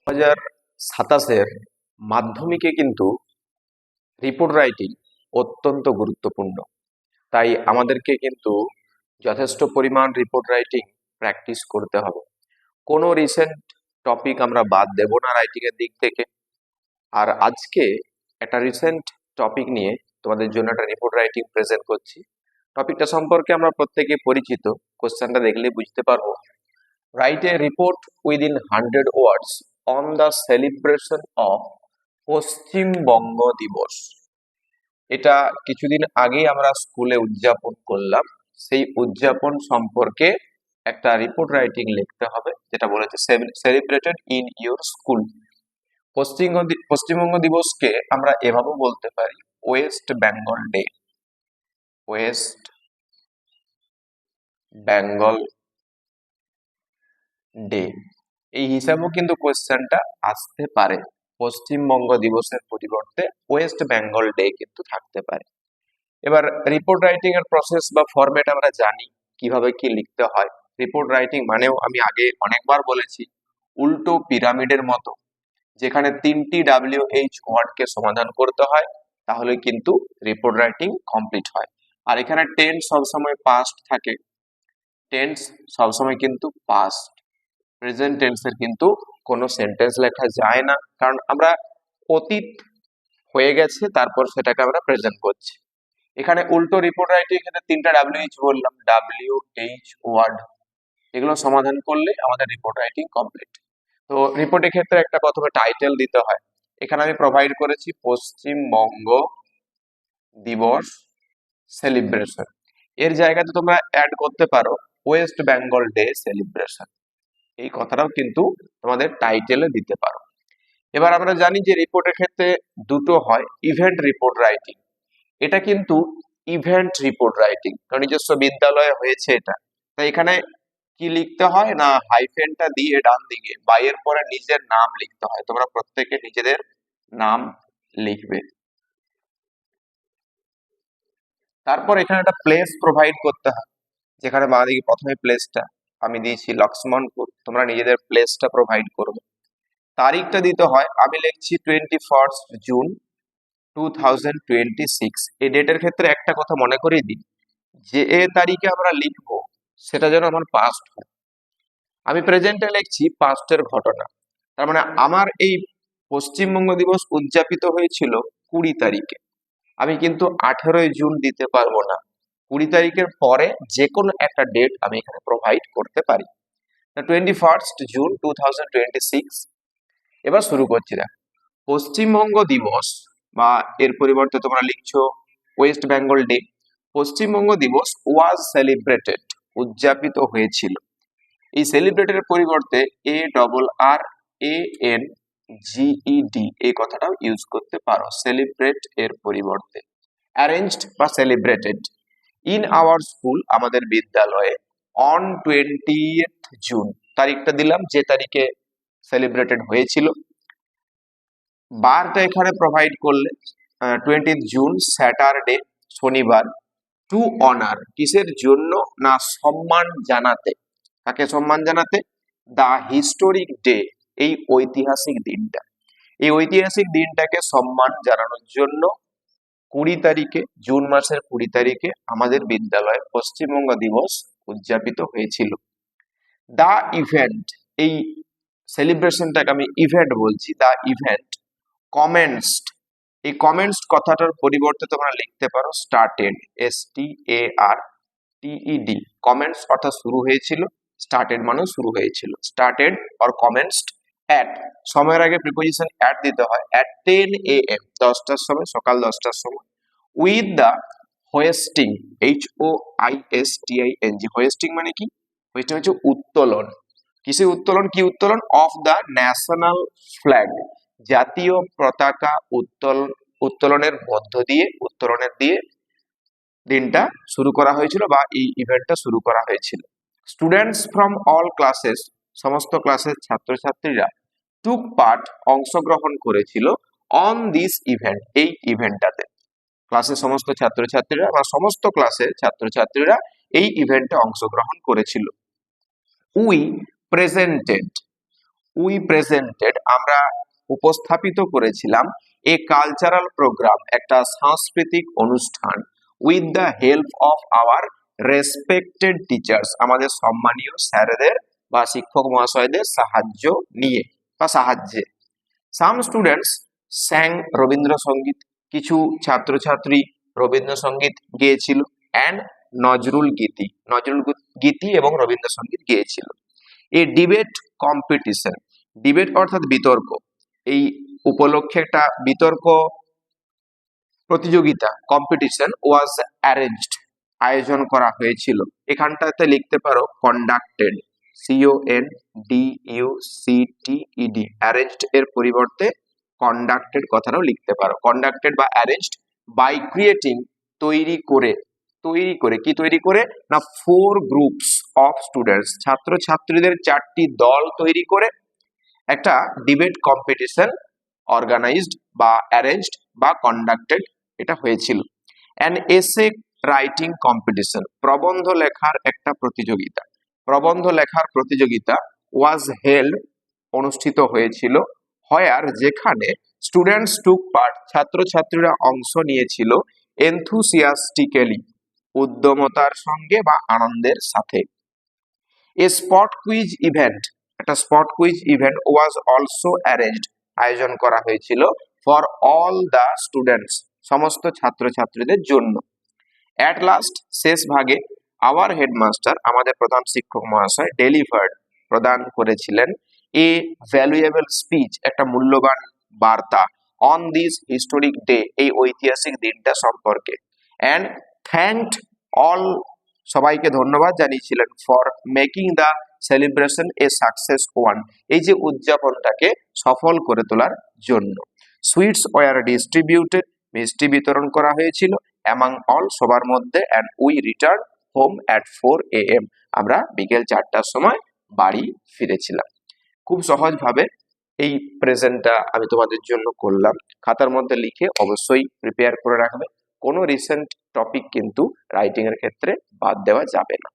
2027 মাধ্যমিকে কিন্তু report writing অত্যন্ত গুরুত্বপূর্ণ। তাই আমাদেরকে কিন্তু যথেষ্ট পরিমাণ রিপোর্ট রাইটিং প্র্যাকটিস করতে হবে। কোনো রিসেন্ট টপিক আমরা বাদ দেব না রাইটিং এর দিক থেকে। আর আজকে একটা রিসেন্ট টপিক নিয়ে তোমাদের জন্য একটা রিপোর্ট রাইটিং প্রেজেন্ট করছি। টপিকটা সম্পর্কে আমরা প্রত্যেকে পরিচিত, কোশ্চেনটা দেখলে বুঝতে পারবো। Write a report within 100 words on the celebration of Paschimbanga দিবস। এটা কিছুদিন আগেই আমরা স্কুলে উদযাপন করলাম। সেই উদযাপন সম্পর্কে একটা রিপোর্ট রাইটিং লিখতে হবে, যেটা বলেছে সেলিব্রেটেড ইন ইউর স্কুল। পশ্চিমবঙ্গ দিবসকে আমরা এভাবে বলতে পারি west Bengal day. West Bengal day এই হিসাবেও কিন্তু কোয়েশ্চেনটা আসতে পারে। পশ্চিমবঙ্গ দিবসের পরিবর্তে ওয়েস্ট বেঙ্গল ডে কিন্তু থাকতে পারে। এবার রিপোর্ট রাইটিং এর প্রসেস বা ফরম্যাট আমরা জানি কিভাবে কি লিখতে হয়। রিপোর্ট রাইটিং মানেও আমি আগে অনেকবার বলেছি উল্টো পিরামিডের মতো, যেখানে 3টি WH ওয়ার্ডকে সমাধান করতে হয়, তাহলে কিন্তু রিপোর্ট রাইটিং কমপ্লিট হয়। আর এখানে টেন্স সবসময় পাস্ট থাকে, টেন্স সবসময় কিন্তু পাস্ট। প্রেজেন্ট টেন্সের কিন্তু কোনো সেন্টেন্স লেখা যায় না, কারণ আমরা অতীত হয়ে গেছে তারপর সেটাকে আমরা প্রেজেন্ট করছি। এখানে উল্টো রিপোর্ট রাইটিং এখানে 3টা WH বললাম, WH ওয়ার্ড, এগুলো সমাধান করলে আমাদের রিপোর্ট রাইটিং কমপ্লিট। তো রিপোর্টের ক্ষেত্রে একটা প্রথমে টাইটেল দিতে হয়। এখানে আমি প্রোভাইড করেছি পশ্চিমবঙ্গ দিবস সেলিব্রেশন। এর জায়গাতে তোমরা অ্যাড করতে পারো ওয়েস্ট বেঙ্গল ডে সেলিব্রেশন। এই কথাটাও কিন্তু তোমাদের টাইটেলে দিতে পারো। এবার আমরা জানি যে রিপোর্টের ক্ষেত্রে দুটো হয়, ইভেন্ট রিপোর্ট রাইটিং। এটা কিন্তু ইভেন্ট রিপোর্ট রাইটিং, কারণ নিজস্ব বিদ্যালয়ে হয়েছে এটা। তাই এখানে কি লিখতে হয় না, হাইফেনটা দিয়ে ডান দিকে বাইয়ের পরে নিজের নাম লিখতে হয়। তোমরা প্রত্যেকে নিজেদের নাম লিখবে। তারপর এখানে একটা প্লেস প্রোভাইড করতে হয়, যেখানে বাঁদিকে প্রথমে প্লেসটা আমি দিয়েছি লক্ষ্মণপুর, তোমরা নিজেদের প্লেসটা প্রোভাইড করবে। তারিখটা দিতে হয়, আমি লিখছি 21 জুন 2026। এই ডেটের ক্ষেত্রে একটা কথা মনে করিয়ে দিই, যে এ তারিখে আমরা লিখবো সেটা যেন আমার পাস্ট হয়। আমি প্রেজেন্টে লিখছি পাস্টের ঘটনা, তার মানে আমার এই পশ্চিমবঙ্গ দিবস উদযাপিত হয়েছিল 20 তারিখে। আমি কিন্তু 18 জুন দিতে পারবো না, 20 তারিখের পরে যে কোনো একটা ডেট আমি এখানে প্রোভাইড করতে পারি। 21 জুন 2026। এবার শুরু করছি। দেখ, পশ্চিমবঙ্গ দিবস বা এর পরিবর্তে তোমরা লিখছো ওয়েস্ট বেঙ্গল ডে। পশ্চিমবঙ্গ দিবস ওয়াজ সেলিব্রেটেড, উদযাপিত হয়েছিল। এই সেলিব্রেটের পরিবর্তে ARRANGED এই কথাটাও ইউজ করতে পারো সেলিব্রেট এর পরিবর্তে। অ্যারেঞ্জড বা সেলিব্রেটেড ইন আওয়ার স্কুল, আমাদের বিদ্যালয়ে অন 20th জুন, তারিখটা দিলাম যে তারিখে সেলিব্রেটেড হয়েছিল। বারটা এখানে প্রোভাইড করলে 20 জুন স্যাটারডে, শনিবার। টু অনার, কিসের জন্য না সম্মান জানাতে। কাকে সম্মান জানাতে? দা হিস্টোরিক ডে, এই ঐতিহাসিক দিনটা। এই ঐতিহাসিক দিনটাকে সম্মান জানানোর জন্য 20 তারিখে, জুন মাসের 20 তারিখে আমাদের বিদ্যালয়ে পশ্চিমবঙ্গ দিবস উদযাপিত হয়েছিল। দা ইভেন্ট, এই সেলিব্রেশনটাকে আমি ইভেন্ট বলছি, দা ইভেন্ট কমেন্সড। এই কমেন্সড কথাটার পরিবর্তে তোমরা লিখতে পারো স্টার্টেড, STARTED। কমেন্টস অর্থাৎ শুরু হয়েছিল, স্টার্টেড মানে শুরু হয়েছিল। স্টার্টেড অর কমেন্সড অ্যাট, সময়ের আগে প্রিপোজিশন অ্যাট দিতে হয়। অ্যাট 10 AM, 10টার সময়, সকাল 10টার সময়। With the hoisting, HOISTING। Hoisting মানে কি? হোয়েস্টিং হচ্ছে উত্তোলন। কিসের উত্তোলন? কি উত্তোলন? অফ দ্য ন্যাশনাল ফ্ল্যাগ, জাতীয় পতাকা উত্তোলনের মধ্য দিয়ে, উত্তোলনের দিয়ে দিনটা শুরু করা হয়েছিল বা এই ইভেন্টটা শুরু করা হয়েছিল। স্টুডেন্টস ফ্রম অল ক্লাসেস, সমস্ত ক্লাসের ছাত্রছাত্রীরা টুক পার্ট, অংশগ্রহণ করেছিল অন দিস ইভেন্ট, এই ইভেন্টটাতে। ক্লাসের সমস্ত ছাত্রছাত্রীরা বা সমস্ত ক্লাসের ছাত্রছাত্রীরা এই ইভেন্টে অংশগ্রহণ করেছিল। উই প্রেজেন্টেড, আমরা উপস্থাপিত করেছিলাম এ কালচারাল প্রোগ্রাম, একটা সাংস্কৃতিক অনুষ্ঠান, with the help of our respected teachers, আমাদের সম্মানীয় স্যারেদের বা শিক্ষক মহাশয়দের সাহায্য নিয়ে বা সাহায্যে। সাম স্টুডেন্টস স্যাং রবীন্দ্রসঙ্গীত, কিছু ছাত্রছাত্রী রবীন্দ্রসঙ্গীত গেয়েছিল, অ্যান্ড নজরুল গীতি এবং রবীন্দ্রসঙ্গীত গেয়েছিল। এ ডিবেট কম্পিটিশন, ডিবেট অর্থাৎ বিতর্ক, এই উপলক্ষে একটা বিতর্ক প্রতিযোগিতা কম্পিটিশন ওয়াজ অ্যারেঞ্জড, আয়োজন করা হয়েছিল। এখানটাতে লিখতে পারো কন্ডাক্টেড, CONDUCTED, অ্যারেঞ্জড এর পরিবর্তে কন্ডাক্টেড কথাটাও লিখতে পারো। কন্ডাক্টেড বা অ্যারেঞ্জড বাই ক্রিয়েটিং, তৈরি করে কি তৈরি করে না, 4 গ্রুপস অফ স্টুডেন্টস, ছাত্রছাত্রীদের 4টি দল তৈরি করে একটা ডিবেট কম্পিটিশন অর্গানাইজড বা অ্যারেঞ্জড বা কন্ডাক্টেড এটা হয়েছিল। অ্যান এসে রাইটিং কম্পিটিশন, প্রবন্ধ লেখার একটা প্রতিযোগিতা, প্রবন্ধ লেখার প্রতিযোগিতা ওয়াজ হেল্ড, অনুষ্ঠিত হয়েছিল, হোয়ার, যেখানে স্টুডেন্টস টুক পার্ট, ছাত্রছাত্রীরা অংশ নিয়েছিল, এনথুসিয়াস্টিক্যালি, উদ্যমতার সঙ্গে বা আনন্দের সাথে। এ স্পট কুইজ ইভেন্ট, একটা spot quiz event was also arranged, আয়োজন করা হয়েছিল, ফর অল দ্য স্টুডেন্টস, সমস্ত ছাত্রছাত্রীদের জন্য। অ্যাট লাস্ট, শেষ ভাগে, আওয়ার হেডমাস্টার, আমাদের প্রধান শিক্ষক মহাশয়, ডেলিভার্ড, প্রদান করেছিলেন, এ ভ্যালুয়েবল স্পিচ, একটা মূল্যবান বার্তা, অন দিস হিস্টোরিক ডে, এই ঐতিহাসিক দিনটা সম্পর্কে, অ্যান্ড থ্যাঙ্কড অল, সবাইকে ধন্যবাদ জানিয়েছিলেন, for making the celebration A success one, এই যে উদযাপনটাকে সফল করে তোলার জন্য। সুইটস ওয়ার ডিস্ট্রিবিউটেড, মিষ্টি বিতরণ করা হয়েছিল, অ্যামাং অল, সবার মধ্যে, and we return home at 4 AM, আমরা বিকেল 4টার সময় বাড়ি ফিরেছিলাম। খুব সহজভাবে এই প্রেজেন্টটা আমি তোমাদের জন্য করলাম, খাতার মধ্যে লিখে অবশ্যই প্রিপেয়ার করে রাখবে। কোনো রিসেন্ট টপিক কিন্তু রাইটিং এর ক্ষেত্রে বাদ দেওয়া যাবে না।